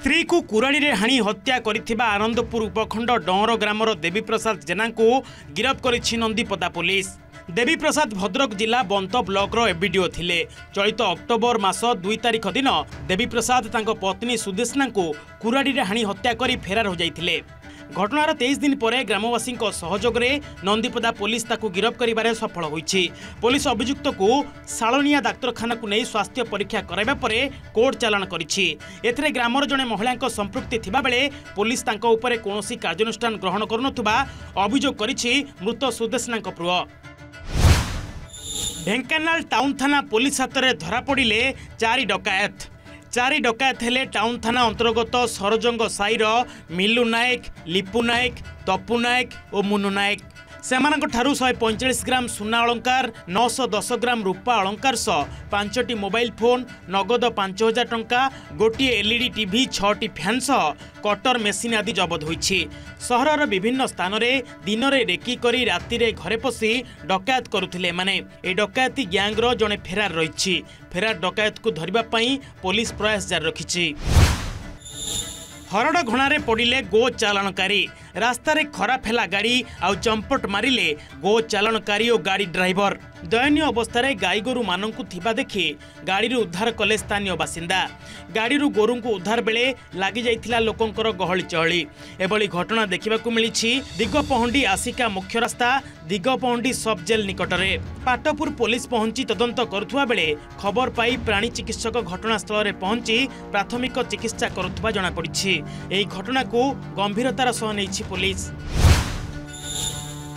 स्त्री को कुराड़ी रे हाणी हत्या करिथिबा आनंदपुर उपखंड डौर ग्रामर देवी प्रसाद जेना को गिरफ करिछि नंदीपदा पुलिस। देवी प्रसाद भद्रक जिला बंत ब्लॉक रो एबीडीओ थिले। चलित अक्टोबर मास 2 तारिख दिन देवी प्रसाद तांको पत्नी सुदेशना को कुराड़ी रे हाणी हत्या करी फेरार हो जाइथिले। घटनार 23 दिन पर ग्रामवासी सहयोग में नंदीपदा पुलिस ताकू गिरफ करिबारे सफल होइछि। पुलिस अभियुक्त को सालनिया डाक्तरखाना को नहीं स्वास्थ्य परीक्षा कराइबा परे कोर्ट चालान करिछि। एथिरे ग्रामर जने महिला संपृक्ति थिबा बेले पुलिस तांको उपरे कोनोसी कार्यानुष्ठान ग्रहण करनथुबा अभियोग करिछि मृत सुदेशनाक पुओ। ढेंकानाल टाउन थाना पुलिस हाथ में धरा पड़े 4 डकायत। 4 डकायत हेले टाउन थाना अंतर्गत सरजंग साईर मिलू नायक, लिपू नायक, तपू नायक और मुनु नायक। सेमानक ठारू 145 ग्राम सुना अलंकार, 910 ग्राम रूपा अलंकार सह 5टी मोबाइल फोन, नगद 5000 टंका, गोटे एलईडी टीवी, 6टी फैन सह कटर मेसीन आदि जबत होइछि। सहरर विभिन्न स्थान रे दिन रे रेकी करी राति रे घरे पसी डकायत करुथिले माने। ए डकायती गैंगर जने फेरार रहिछि। फेरार डकायत को धरिबा पई पुलिस प्रयास जारी रखिछि। हरड़ घणारे पड़िले गो चालाणकारी। रास्तार खराब है गाड़ी आउ चंपट मारिले गो चालाणकारी और गाड़ी ड्राइवर। दयनीय अवस्था गाई गोरु मानकु थिबा देखि गाड़ी उद्धार कले स्थानीय बासिंदा। गाड़ी गोरु को उद्धार बेले लगी जाइथिला लोकंकर गहली चहली। एभली घटना देखिबाकु मिलिछि दिगपहंडी आसिका मुख्य रास्ता दिगपहंडी सब जेल निकटरे। पाटपुर पुलिस पहुंची तदंत करुथुवा बेले खबर पाई प्राणी चिकित्सक घटनास्थल में पहुंची प्राथमिक चिकित्सा करुथुवा जणा पड़िछि। एही घटना को गंभीरतार सह नेछि पुलिस।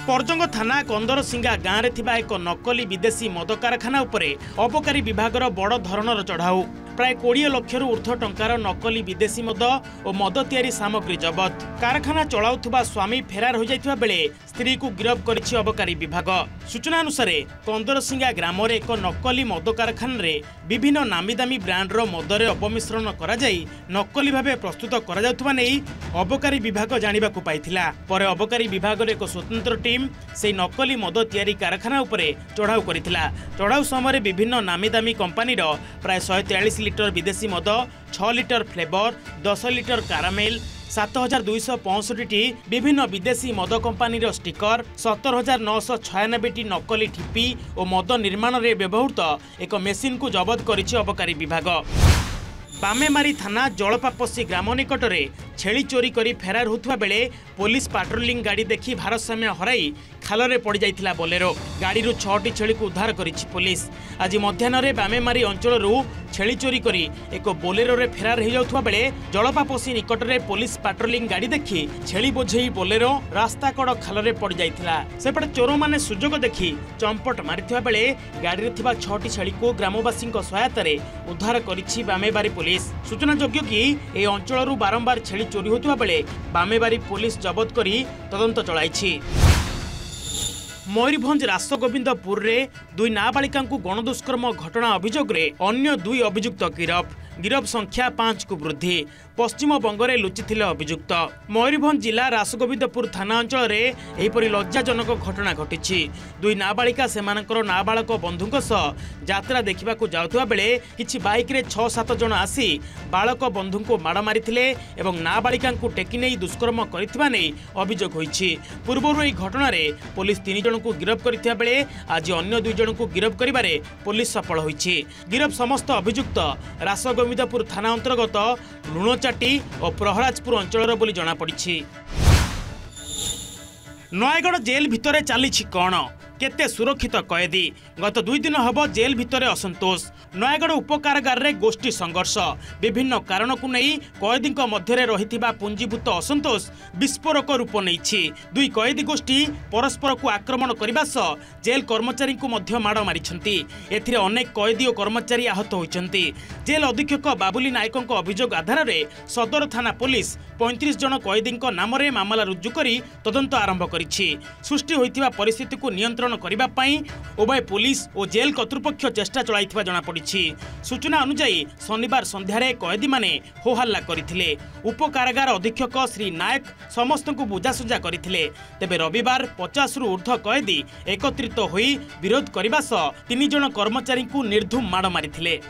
परजंग थाना कंदरसिंगा गाँव में थिबा एक नकली विदेशी मद कारखाना उपरे अबकारी विभागर बड़ धरणर चढ़ाऊ। प्राय 20 लाख ऊर्ध्व टंकार नकली विदेशी मद और मद तैयारी सामग्री जबत। कारखाना चलाउथुबा स्वामी फेरार हो जाइथिबा बेले स्त्री को गिरफ करिछि अबकारी विभाग। सूचना अनुसार कंदरसिंगा ग्राम में एक नकली मद कारखाना रे विभिन्न नामी दामी ब्रांडर मदरे अपमिश्रण करा जाई नकली भावे प्रस्तुत करा जाउथुबा नै अबकारी विभाग जानिबाकु पाइथिला। पर अबकारी विभाग एक स्वतंत्र टीम से नकली मद तैयारी कारखाना उपरे चढ़ाऊ करिथिला। चढ़ाऊ समय विभिन्न नामी दामी कंपानीर प्राय 143 लिटर विदेशी मद, 6 लिटर फ्लेवर, 10 लिटर कारामेल, 7265टी विभिन्न विदेशी मद कंपानीर स्टिकर, 17996टी नकली ठिपी और मद निर्माण में व्यवहृत एक मेसीन को जबत करिछि अबकारी विभाग। बामेमारी थाना जलपापसी ग्राम निकटरे छेली चोरी करी फेरार होथुवा बेले पुलिस पाट्रोलिंग गाड़ी देखि भारसाम्य हराई खालरे पड़ जाइथिला बोलेरो। गाड़ी 6टी छेली को उद्धार करिछि पुलिस। आज मध्याह्न बामेमारी अंचल छेली चोरी करी एक बोलेरो रे फेरार हो जाउथुवा बेले जलपापसी निकटरे पुलिस पाट्रोलिंग गाड़ी देखि छेली बोझेई बोलेरो रास्ता कड़ खालरे पड़ जाइथिला। सेपटे चोर माने सुजोग देखि चंपट मारिथिबा बेले गाड़ी रे थिबा 6टी छेली को ग्रामवासी सहायता रे उद्धार करिछि बामेबारी पुलिस। सूचना योग्य कि ए अंचल बारंबार छेली चोरी होतुवा बेले बामेबारी पुलिस जबत करी तदंत चलाइछि। मयूरभंज रासगोविंदपुर रे 2 नाबालिका गणदुष्कर्म घटना अभियोग रे अन्य 2 अभियुक्त गिरफ संख्या 5 को वृद्धि। पश्चिम बंगरे लुचिथिले अभियुक्त। मयूरभंज जिला रासगोविंदपुर थाना अंचल रे एहिपरि लज्जाजनक घटना घटिछि। 2 नाबालिका सेमानकर नाबालक बंधुक सह यात्रा देखिबाकू जाउथुवा बेले किछि बाइक रे 6-7 जन आसी बालक बंधु को माड़ मारिथिले एवं नाबालिका टेकी नहीं दुष्कर्म करिथिबा नै अभियोग होइछि। पूर्वरु एही घटना रे पुलिस 3 जन को गिरफ करिथिबा बेले आज अन्य 2 जन को गिरफ करिबारे पुलिस सफल होइछि। गिरफ समस्त अभियुक्त रासगोविंदपुर थाना अंतर्गत लुणचाटी और प्रहराजपुर अंचल बोली जना पड़ी। नयगढ़ जेल भितर चली कौन केते सुरक्षित कैदी। गत 2 दिन हब जेल भितर असंतोष। नयगढ़ उपकारागार रे गोष्ठी संघर्ष। विभिन्न कारण को नहीं कैदी मध्य रहिथिबा पुंजीभूत असंतोष विस्फोरक रूप नहीं। 2 कैदी गोष्ठी परस्पर को आक्रमण करने सह जेल कर्मचारी को मध्य माड़ मारिछंती। एथिरे अनेक कैदी और कर्मचारी आहत होइछंती। जेल अधीक्षक बाबुली नायक अभियोग आधार में सदर थाना पुलिस 35 जन कैदी नाम रे मामला रुजु करी तदंत आरंभ करिछि। सृष्टि होइथिबा परिस्थिति को नियंत्रण करने पाई उभय पुलिस और जेल कर्तृपक्ष चेष्टा चलाइथिबा जଣା पड़िछि। सूचना अनुसार शनिवार संध्यारे कैदी माने होहल्ला करथिले। उपकारागार अधीक्षक श्री नायक समस्त को बुझासुझा करथिले। तेबे रविवार 50 रु ऊर्ध्व कैदी एकत्रित होई विरोध करने सह 3 जन कर्मचारी को निर्धूम माड़ मारिथिले।